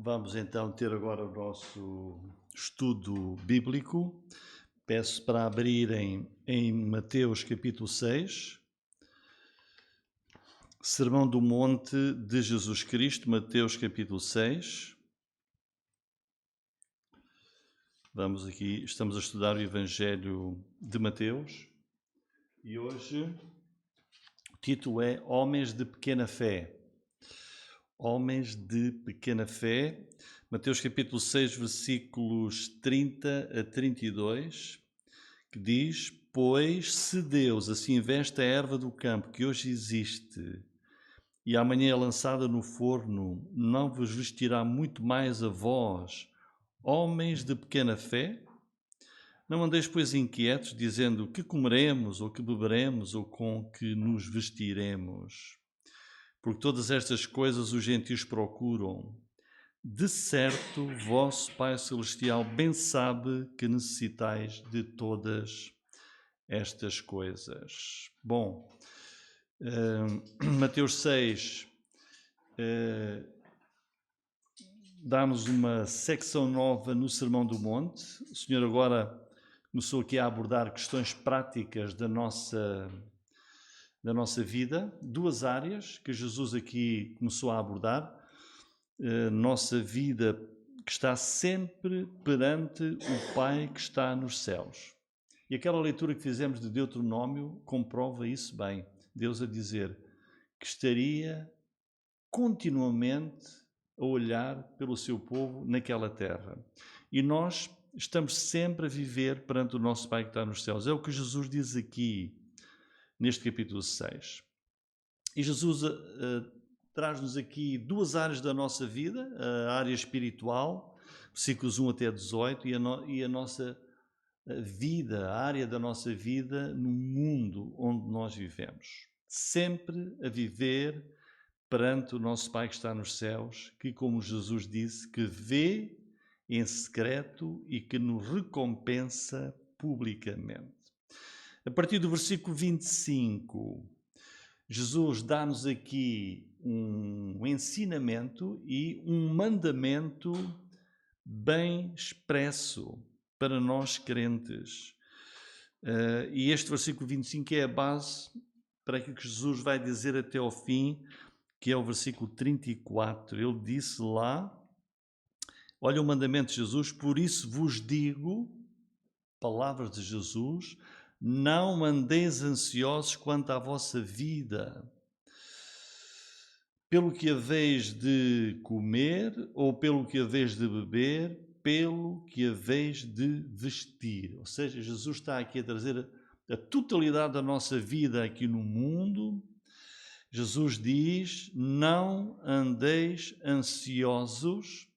Vamos então ter agora o nosso estudo bíblico. Peço para abrirem em Mateus capítulo 6, Sermão do Monte de Jesus Cristo, Mateus capítulo 6. Estamos a estudar o Evangelho de Mateus e hoje o título é Homens de Pequena Fé. Homens de pequena fé, Mateus capítulo 6, versículos 30 a 32, que diz: Pois se Deus assim veste a erva do campo que hoje existe e amanhã é lançada no forno, não vos vestirá muito mais a vós, homens de pequena fé? Não andeis, pois, inquietos, dizendo que comeremos, ou que beberemos, ou com que nos vestiremos. Porque todas estas coisas os gentios procuram. De certo, vosso Pai Celestial bem sabe que necessitais de todas estas coisas. Bom, Mateus 6 dá-nos uma secção nova no Sermão do Monte. O Senhor agora começou aqui a abordar questões práticas da nossa vida, duas áreas que Jesus aqui começou a abordar. Nossa vida que está sempre perante o Pai que está nos céus. E aquela leitura que fizemos de Deuteronômio comprova isso bem. Deus a dizer que estaria continuamente a olhar pelo seu povo naquela terra. E nós estamos sempre a viver perante o nosso Pai que está nos céus. É o que Jesus diz aqui, neste capítulo 6. E Jesus traz-nos aqui duas áreas da nossa vida, a área espiritual, versículos 1 até 18, e a nossa vida, a área da nossa vida no mundo onde nós vivemos. Sempre a viver perante o nosso Pai que está nos céus, que, como Jesus disse, que vê em secreto e que nos recompensa publicamente. A partir do versículo 25, Jesus dá-nos aqui um ensinamento e um mandamento bem expresso para nós crentes. E este versículo 25 é a base para aquilo que Jesus vai dizer até ao fim, que é o versículo 34. Ele disse lá, olha o mandamento de Jesus: por isso vos digo, palavras de Jesus, não andeis ansiosos quanto à vossa vida, pelo que haveis de comer ou pelo que haveis de beber, pelo que haveis de vestir. Ou seja, Jesus está aqui a trazer a totalidade da nossa vida aqui no mundo. Jesus diz: não andeis ansiosos.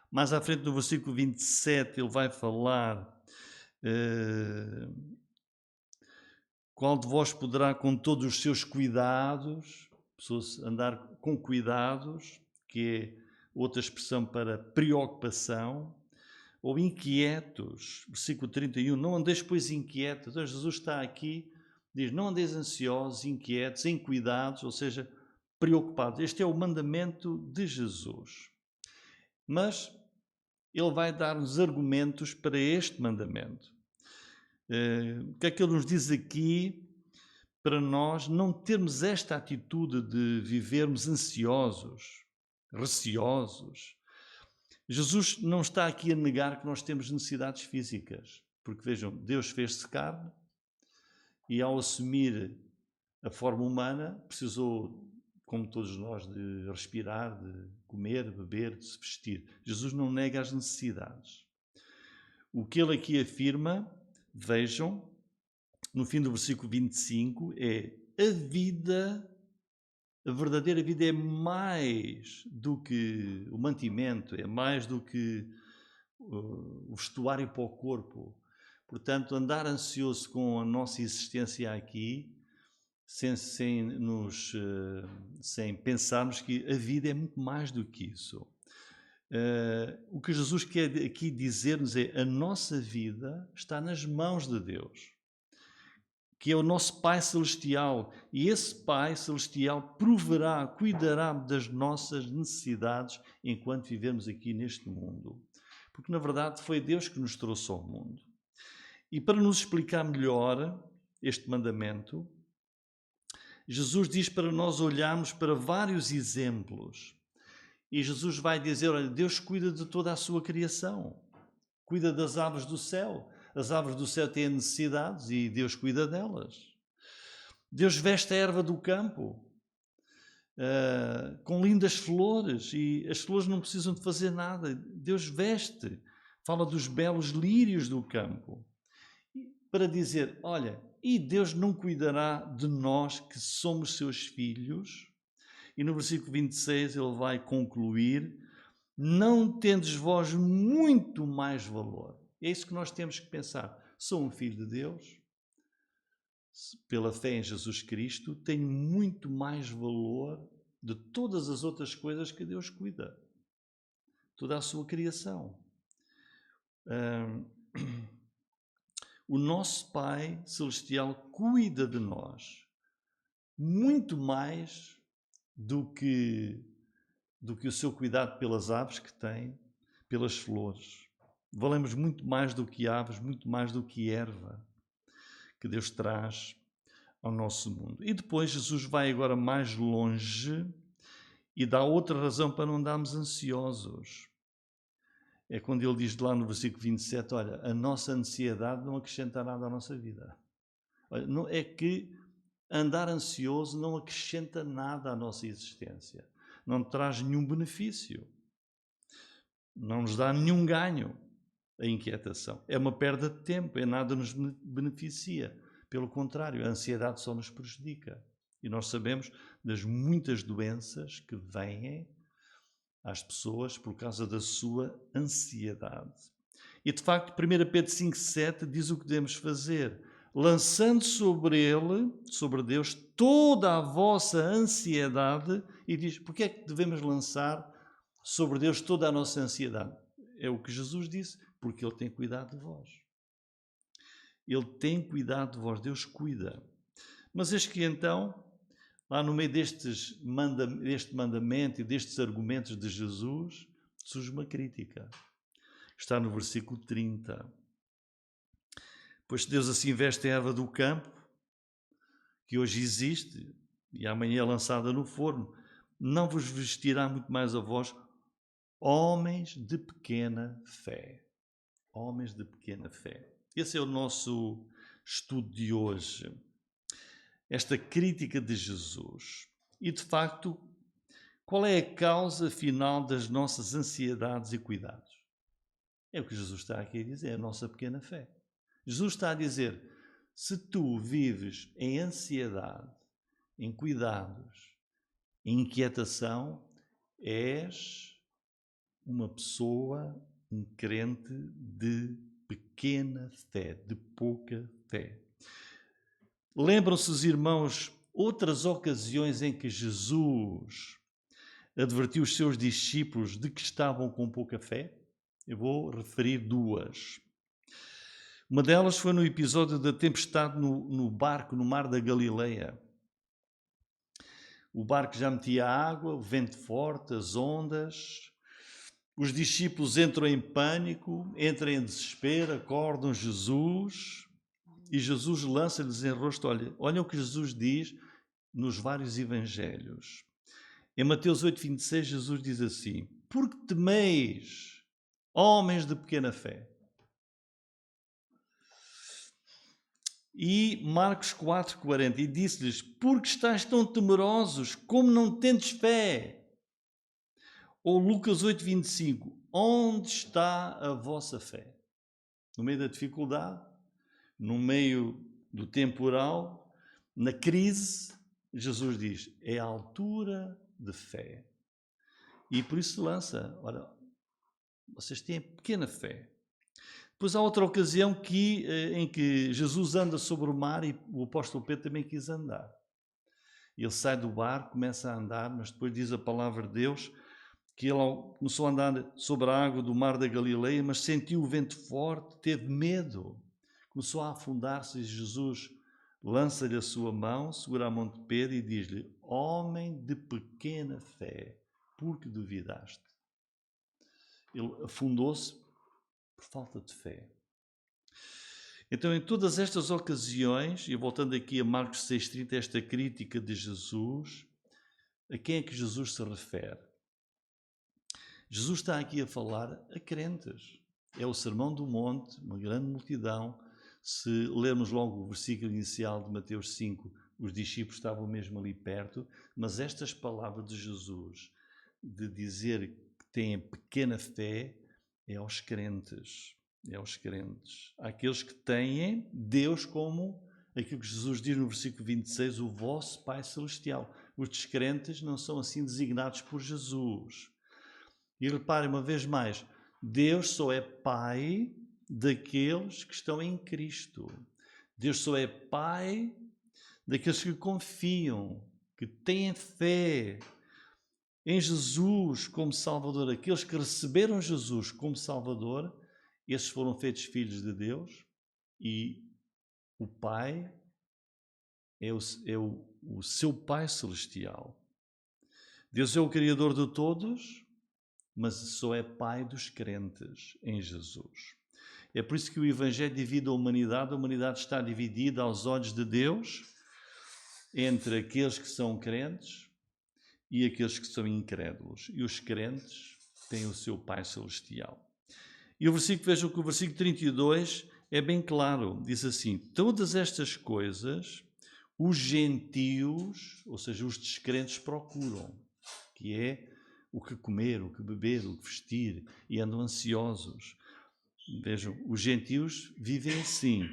Mais à frente, no versículo 27, ele vai falar: qual de vós poderá, com todos os seus cuidados, pessoas andar com cuidados, que é outra expressão para preocupação, ou inquietos, versículo 31, não andeis, pois, inquietos. Então, Jesus está aqui, diz: não andeis ansiosos, inquietos, em cuidados, ou seja, preocupados. Este é o mandamento de Jesus. Mas ele vai dar-nos argumentos para este mandamento. O que é que ele nos diz aqui para nós não termos esta atitude de vivermos ansiosos, receosos? Jesus não está aqui a negar que nós temos necessidades físicas, porque vejam, Deus fez-se carne e ao assumir a forma humana precisou, como todos nós, de respirar, de comer, beber, de se vestir. Jesus não nega as necessidades. O que ele aqui afirma, vejam, no fim do versículo 25, é a vida, a verdadeira vida é mais do que o mantimento, é mais do que o vestuário para o corpo. Portanto, andar ansioso com a nossa existência aqui, sem pensarmos que a vida é muito mais do que isso. O que Jesus quer aqui dizer-nos é: a nossa vida está nas mãos de Deus. que é o nosso Pai Celestial. E esse Pai Celestial proverá, cuidará das nossas necessidades enquanto vivemos aqui neste mundo. Porque, na verdade, foi Deus que nos trouxe ao mundo. E para nos explicar melhor este mandamento, Jesus diz para nós olharmos para vários exemplos. E Jesus vai dizer, olha, Deus cuida de toda a sua criação. Cuida das aves do céu. As aves do céu têm necessidades e Deus cuida delas. Deus veste a erva do campo com lindas flores e as flores não precisam de fazer nada. Deus veste. Fala dos belos lírios do campo. Para dizer, olha, e Deus não cuidará de nós que somos seus filhos? E no versículo 26 ele vai concluir, não tendes vós muito mais valor? É isso que nós temos que pensar. Sou um filho de Deus, pela fé em Jesus Cristo, tenho muito mais valor de todas as outras coisas que Deus cuida. Toda a sua criação. O nosso Pai Celestial cuida de nós muito mais do que o seu cuidado pelas aves que tem, pelas flores. Valemos muito mais do que aves, muito mais do que erva que Deus traz ao nosso mundo. E depois Jesus vai agora mais longe e dá outra razão para não andarmos ansiosos. É quando ele diz lá no versículo 27, olha, a nossa ansiedade não acrescenta nada à nossa vida. Olha, não, é que andar ansioso não acrescenta nada à nossa existência. Não traz nenhum benefício. Não nos dá nenhum ganho a inquietação. É uma perda de tempo, nada nos beneficia. Pelo contrário, a ansiedade só nos prejudica. E nós sabemos das muitas doenças que vêm às pessoas por causa da sua ansiedade. E de facto, 1 Pedro 5,7 diz o que devemos fazer, lançando sobre ele, sobre Deus, toda a vossa ansiedade, e diz, porque é que devemos lançar sobre Deus toda a nossa ansiedade? É o que Jesus disse, porque Ele tem cuidado de vós. Ele tem cuidado de vós, Deus cuida. Mas eis que então, lá no meio deste mandamento e destes argumentos de Jesus, surge uma crítica. Está no versículo 30. Pois Deus assim veste a erva do campo, que hoje existe e amanhã é lançada no forno, não vos vestirá muito mais a vós, homens de pequena fé. Homens de pequena fé. Esse é o nosso estudo de hoje. Esta crítica de Jesus. E, de facto, qual é a causa final das nossas ansiedades e cuidados? É o que Jesus está aqui a dizer, a nossa pequena fé. Jesus está a dizer, se tu vives em ansiedade, em cuidados, em inquietação, és uma pessoa, um crente de pequena fé, de pouca fé. Lembram-se os irmãos outras ocasiões em que Jesus advertiu os seus discípulos de que estavam com pouca fé? Eu vou referir duas. Uma delas foi no episódio da tempestade no barco, no mar da Galileia. O barco já metia água, o vento forte, as ondas. Os discípulos entram em pânico, entram em desespero, acordam Jesus e Jesus lança-lhes em rosto, olha o que Jesus diz nos vários evangelhos. Em Mateus 8,26, Jesus diz assim, porque temeis, homens de pequena fé. E Marcos 4,40, e disse-lhes, porque estáis tão temerosos, como não tendes fé? Ou Lucas 8,25, onde está a vossa fé? No meio da dificuldade, no meio do temporal, na crise, Jesus diz, é a altura de fé. E por isso lança, olha, vocês têm pequena fé. Depois há outra ocasião em que Jesus anda sobre o mar e o apóstolo Pedro também quis andar. Ele sai do barco, começa a andar, mas depois diz a palavra de Deus que ele começou a andar sobre a água do mar da Galileia, mas sentiu o vento forte, teve medo, começou a afundar-se e Jesus lança-lhe a sua mão, segura a mão de Pedro e diz-lhe: homem de pequena fé, por que duvidaste? Ele afundou-se por falta de fé. Então, em todas estas ocasiões, e voltando aqui a Marcos 6,30, esta crítica de Jesus, a quem é que Jesus se refere? Jesus está aqui a falar a crentes. É o Sermão do Monte, uma grande multidão. Se lermos logo o versículo inicial de Mateus 5, os discípulos estavam mesmo ali perto, mas estas palavras de Jesus, de dizer que têm pequena fé, é aos crentes. É aos crentes. Àqueles que têm Deus como aquilo que Jesus diz no versículo 26, o vosso Pai Celestial. Os descrentes não são assim designados por Jesus. E reparem uma vez mais, Deus só é Pai daqueles que estão em Cristo. Deus só é Pai daqueles que confiam, que têm fé em Jesus como Salvador. Aqueles que receberam Jesus como Salvador, esses foram feitos filhos de Deus e o Pai é o seu Pai Celestial. Deus é o Criador de todos, mas só é Pai dos crentes em Jesus. É por isso que o Evangelho divide a humanidade está dividida aos olhos de Deus entre aqueles que são crentes e aqueles que são incrédulos. E os crentes têm o seu Pai Celestial. E vejam que o versículo 32 é bem claro, diz assim: todas estas coisas os gentios, ou seja, os descrentes procuram, que é o que comer, o que beber, o que vestir, e andam ansiosos. Vejam, os gentios vivem assim.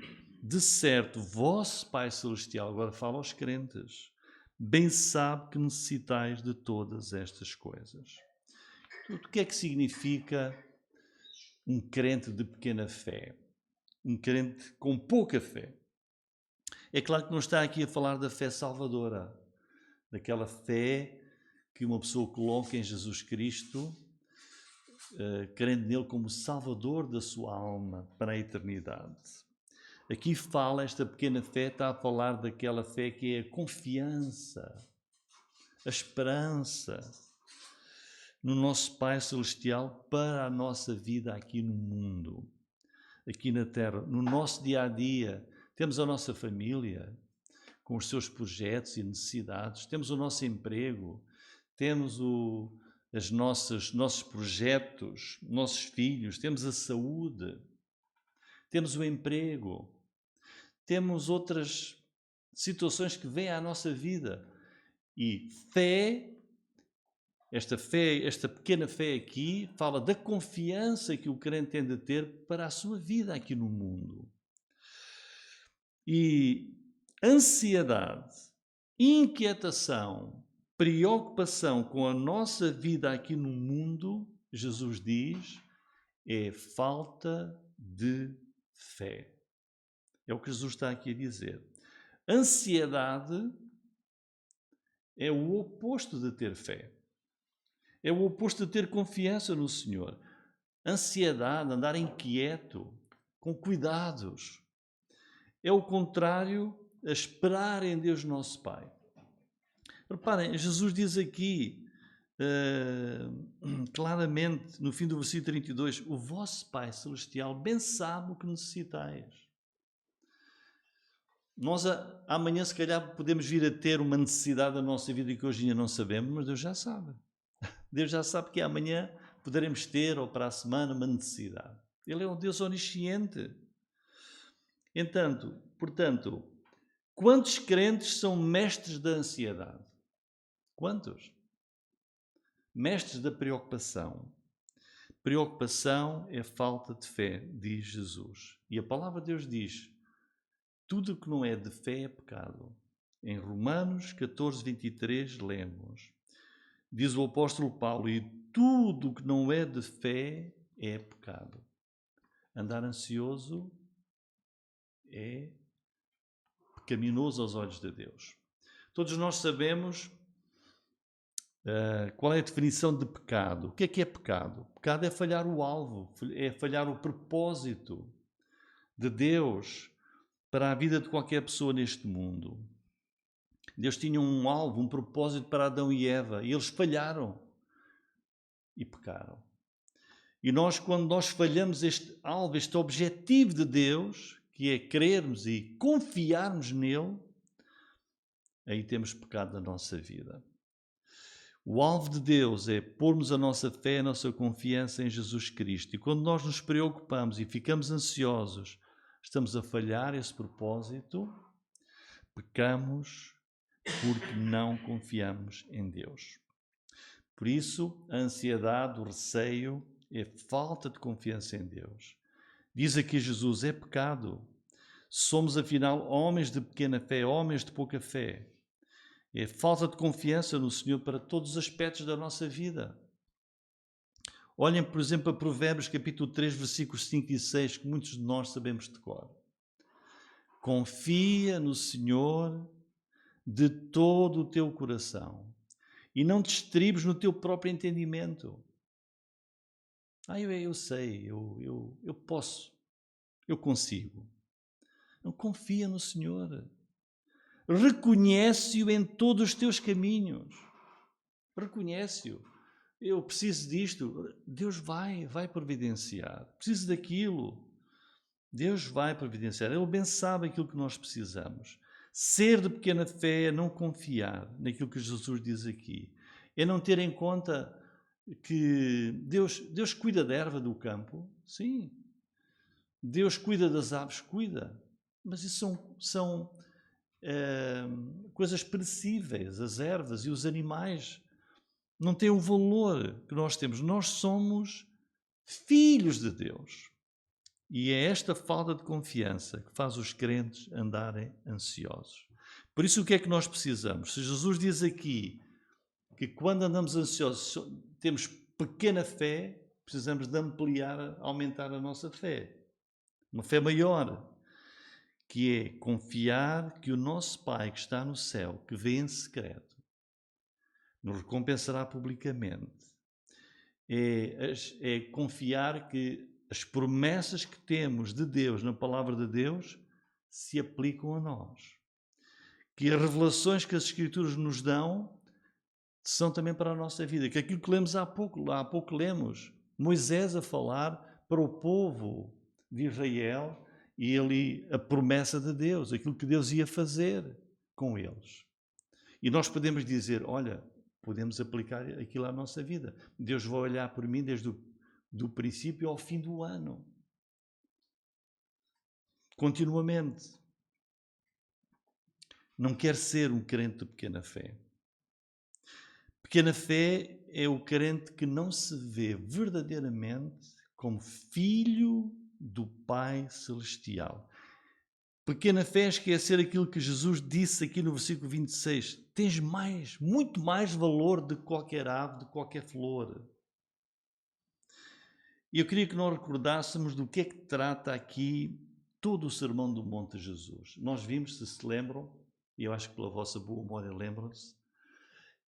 De certo, vosso Pai Celestial, agora fala aos crentes, bem sabe que necessitais de todas estas coisas. O que é que significa um crente de pequena fé? Um crente com pouca fé? É claro que não está aqui a falar da fé salvadora, daquela fé que uma pessoa coloca em Jesus Cristo, crendo nele como Salvador da sua alma para a eternidade. Aqui esta pequena fé está a falar daquela fé que é a confiança, a esperança no nosso Pai Celestial para a nossa vida aqui no mundo, aqui na Terra, no nosso dia-a-dia. Temos a nossa família, com os seus projetos e necessidades, temos o nosso emprego, temos os nossos projetos, nossos filhos, temos a saúde, temos o emprego, temos outras situações que vêm à nossa vida. E esta pequena fé aqui, fala da confiança que o crente tem de ter para a sua vida aqui no mundo. E ansiedade, inquietação, preocupação com a nossa vida aqui no mundo, Jesus diz, é falta de fé. É o que Jesus está aqui a dizer. Ansiedade é o oposto de ter fé. É o oposto de ter confiança no Senhor. Ansiedade, andar inquieto, com cuidados. É o contrário a esperar em Deus nosso Pai. Reparem, Jesus diz aqui, claramente, no fim do versículo 32, o vosso Pai Celestial bem sabe o que necessitais. Nós amanhã, se calhar, podemos vir a ter uma necessidade da nossa vida que hoje ainda não sabemos, mas Deus já sabe. Deus já sabe que amanhã poderemos ter, ou para a semana, uma necessidade. Ele é um Deus onisciente. Portanto, quantos crentes são mestres da ansiedade? Quantos? Mestres da preocupação. Preocupação é falta de fé, diz Jesus. E a palavra de Deus diz, tudo que não é de fé é pecado. Em Romanos 14, 23, lemos. Diz o apóstolo Paulo, e tudo que não é de fé é pecado. Andar ansioso é pecaminoso aos olhos de Deus. Todos nós sabemos qual é a definição de pecado. O que é pecado? Pecado é falhar o alvo, é falhar o propósito de Deus para a vida de qualquer pessoa neste mundo. Deus tinha um alvo, um propósito para Adão e Eva, e eles falharam e pecaram. E nós, quando nós falhamos este alvo, este objetivo de Deus, que é crermos e confiarmos nele, aí temos pecado na nossa vida. O alvo de Deus é pormos a nossa fé, a nossa confiança em Jesus Cristo. E quando nós nos preocupamos e ficamos ansiosos, estamos a falhar esse propósito, pecamos porque não confiamos em Deus. Por isso, a ansiedade, o receio, é falta de confiança em Deus. Diz aqui Jesus, é pecado. Somos, afinal, homens de pequena fé, homens de pouca fé. É falta de confiança no Senhor para todos os aspectos da nossa vida. Olhem, por exemplo, a Provérbios capítulo 3, versículos 5 e 6, que muitos de nós sabemos de cor. Confia no Senhor de todo o teu coração e não te estribes no teu próprio entendimento. Eu sei, eu posso, eu consigo. Não, confia no Senhor. Reconhece-o em todos os teus caminhos. Reconhece-o. Eu preciso disto. Deus vai providenciar. Preciso daquilo. Deus vai providenciar. Ele bem sabe aquilo que nós precisamos. Ser de pequena fé é não confiar naquilo que Jesus diz aqui. É não ter em conta que Deus cuida da erva do campo. Sim. Deus cuida das aves, cuida. Mas isso são coisas perecíveis, as ervas e os animais. Não têm o valor que nós temos. Nós somos filhos de Deus. E é esta falta de confiança que faz os crentes andarem ansiosos. Por isso, o que é que nós precisamos? Se Jesus diz aqui que quando andamos ansiosos temos pequena fé, precisamos de ampliar, aumentar a nossa fé. Uma fé maior, que é confiar que o nosso Pai que está no céu, que vê em secreto, nos recompensará publicamente. É confiar que as promessas que temos de Deus, na palavra de Deus, se aplicam a nós. Que as revelações que as Escrituras nos dão são também para a nossa vida. Que aquilo que lemos há pouco lemos Moisés a falar para o povo de Israel e ali a promessa de Deus, aquilo que Deus ia fazer com eles. E nós podemos dizer, olha, podemos aplicar aquilo à nossa vida. Deus vai olhar por mim desde do princípio ao fim do ano. Continuamente. Não quer ser um crente de pequena fé. Pequena fé é o crente que não se vê verdadeiramente como filho do Pai Celestial. Pequena fé é esquecer aquilo que Jesus disse aqui no versículo 26. Tens muito mais valor de qualquer ave, de qualquer flor. E eu queria que nós recordássemos do que é que trata aqui todo o Sermão do Monte de Jesus. Nós vimos, se lembram, e eu acho que pela vossa boa memória lembram-se,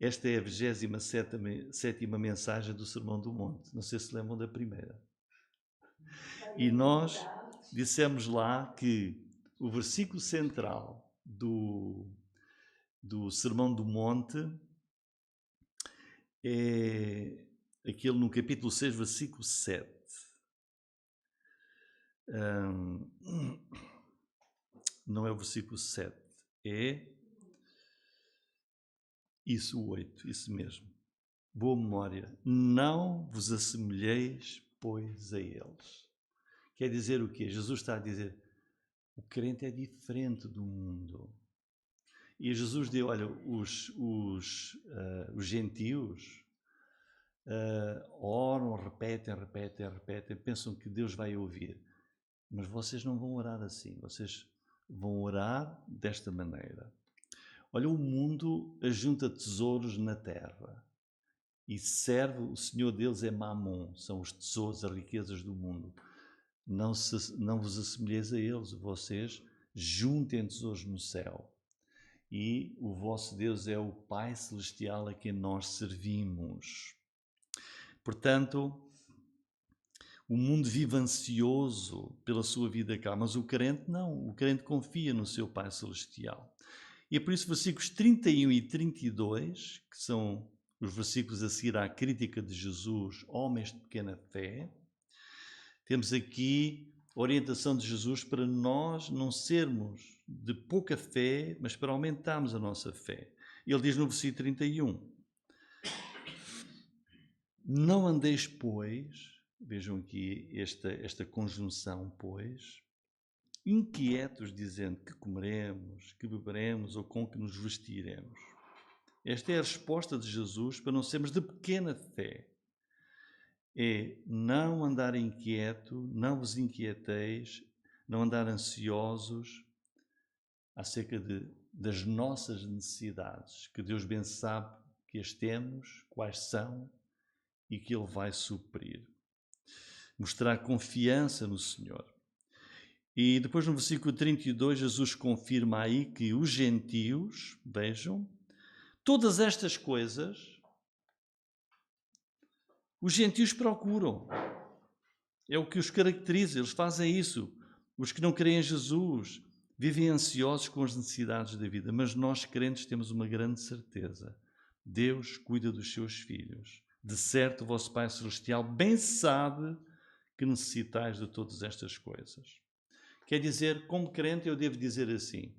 esta é a 27ª mensagem do Sermão do Monte. Não sei se lembram da primeira. E nós dissemos lá que o versículo central do Sermão do Monte é aquele no capítulo 6, versículo 7. Não é o versículo 7, é isso, o 8, isso mesmo. Boa memória. Não vos assemelheis, pois, a eles. Quer dizer o quê? Jesus está a dizer, o crente é diferente do mundo. E Jesus deu, olha, os gentios oram, repetem, pensam que Deus vai ouvir. Mas vocês não vão orar assim, vocês vão orar desta maneira. Olha, o mundo ajunta tesouros na terra e serve, o Senhor deles é Mamon, são os tesouros, as riquezas do mundo. Não vos assemelheis a eles, vocês juntem tesouros no céu. E o vosso Deus é o Pai Celestial a quem nós servimos. Portanto, O mundo vive ansioso pela sua vida cá, mas o crente não. O crente confia no seu Pai Celestial. E é por isso versículos 31 e 32, que são os versículos a seguir à crítica de Jesus, homens de pequena fé, temos aqui a orientação de Jesus para nós não sermos de pouca fé, mas para aumentarmos a nossa fé. Ele diz no versículo 31, não andeis, pois, vejam aqui esta conjunção, pois, inquietos, dizendo que comeremos, que beberemos ou com que nos vestiremos. Esta é a resposta de Jesus para não sermos de pequena fé. É não andar inquieto, não vos inquieteis, não andar ansiosos acerca das nossas necessidades, que Deus bem sabe que as temos, quais são e que Ele vai suprir. Mostrar confiança no Senhor. E depois no versículo 32, Jesus confirma aí que os gentios, vejam, todas estas coisas, os gentios procuram. É o que os caracteriza, eles fazem isso. Os que não creem em Jesus vivem ansiosos com as necessidades da vida, mas nós crentes temos uma grande certeza. Deus cuida dos seus filhos. De certo, o vosso Pai Celestial bem sabe que necessitais de todas estas coisas. Quer dizer, como crente, eu devo dizer assim,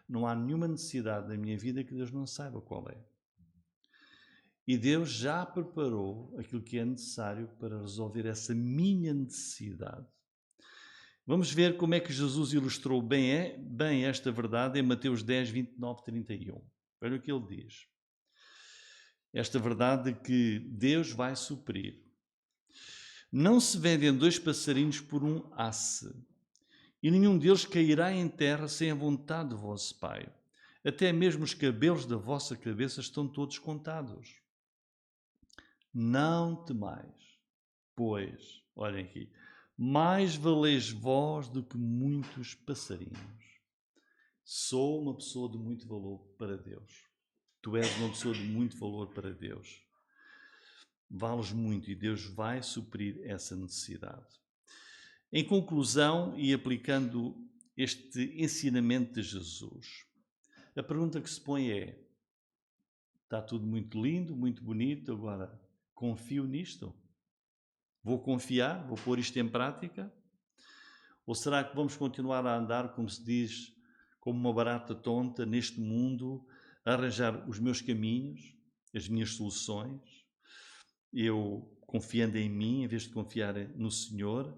não há nenhuma necessidade na minha vida que Deus não saiba qual é. E Deus já preparou aquilo que é necessário para resolver essa minha necessidade. Vamos ver como é que Jesus ilustrou bem esta verdade em Mateus 10, 29, 31. Olha o que ele diz. Esta verdade de que Deus vai suprir. Não se vendem 2 passarinhos por um asse, e nenhum deles cairá em terra sem a vontade do vosso Pai. Até mesmo os cabelos da vossa cabeça estão todos contados. Não temais, pois, olhem aqui, mais valeis vós do que muitos passarinhos. Sou uma pessoa de muito valor para Deus. Tu és uma pessoa de muito valor para Deus. Vales muito e Deus vai suprir essa necessidade. Em conclusão, e aplicando este ensinamento de Jesus, a pergunta que se põe é, está tudo muito lindo, muito bonito, agora confio nisto? Vou confiar? Vou pôr isto em prática? Ou será que vamos continuar a andar, como se diz, como uma barata tonta neste mundo, a arranjar os meus caminhos, as minhas soluções, eu confiando em mim, em vez de confiar no Senhor,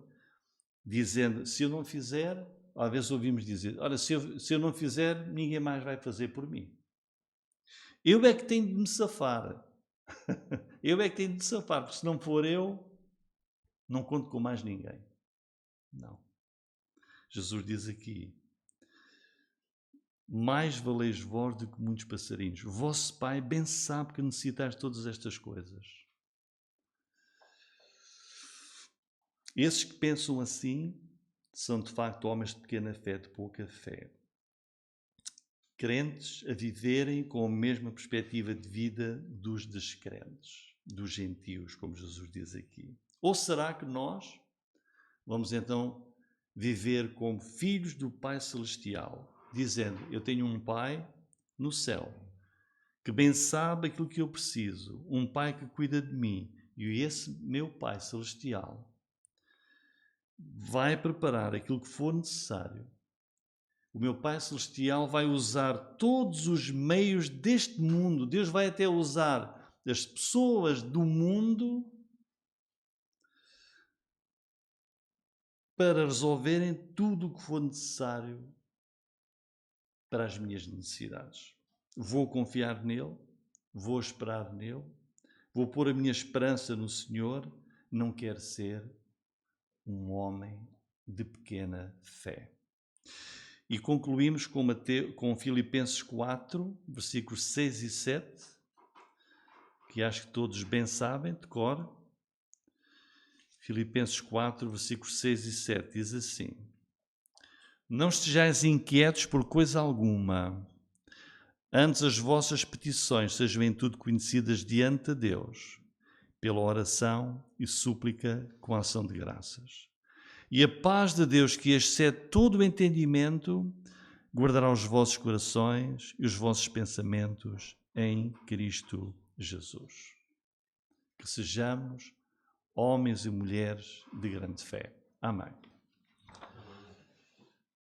dizendo, se eu não fizer, às vezes ouvimos dizer, olha, se eu não fizer, ninguém mais vai fazer por mim. Eu é que tenho de me safar. Eu é que tenho de me safar, porque se não for eu, não conto com mais ninguém. Não. Jesus diz aqui, mais valeis vós do que muitos passarinhos. O vosso Pai bem sabe que necessitais de todas estas coisas. Esses que pensam assim são de facto homens de pequena fé, de pouca fé. Crentes a viverem com a mesma perspectiva de vida dos descrentes, dos gentios, como Jesus diz aqui. Ou será que nós vamos então viver como filhos do Pai Celestial, dizendo, eu tenho um Pai no céu, que bem sabe aquilo que eu preciso, um Pai que cuida de mim, e esse meu Pai Celestial vai preparar aquilo que for necessário. O meu Pai Celestial vai usar todos os meios deste mundo. Deus vai até usar as pessoas do mundo para resolverem tudo o que for necessário para as minhas necessidades. Vou confiar nele, vou esperar nele, vou pôr a minha esperança no Senhor, não quero ser um homem de pequena fé. E concluímos com Filipenses 4, versículos 6 e 7, que acho que todos bem sabem, de cor. Filipenses 4, versículos 6 e 7, diz assim, não estejais inquietos por coisa alguma, antes as vossas petições sejam em tudo conhecidas diante de Deus, pela oração e súplica com ação de graças. E a paz de Deus, que excede todo o entendimento, guardará os vossos corações e os vossos pensamentos em Cristo Jesus. Que sejamos homens e mulheres de grande fé. Amém.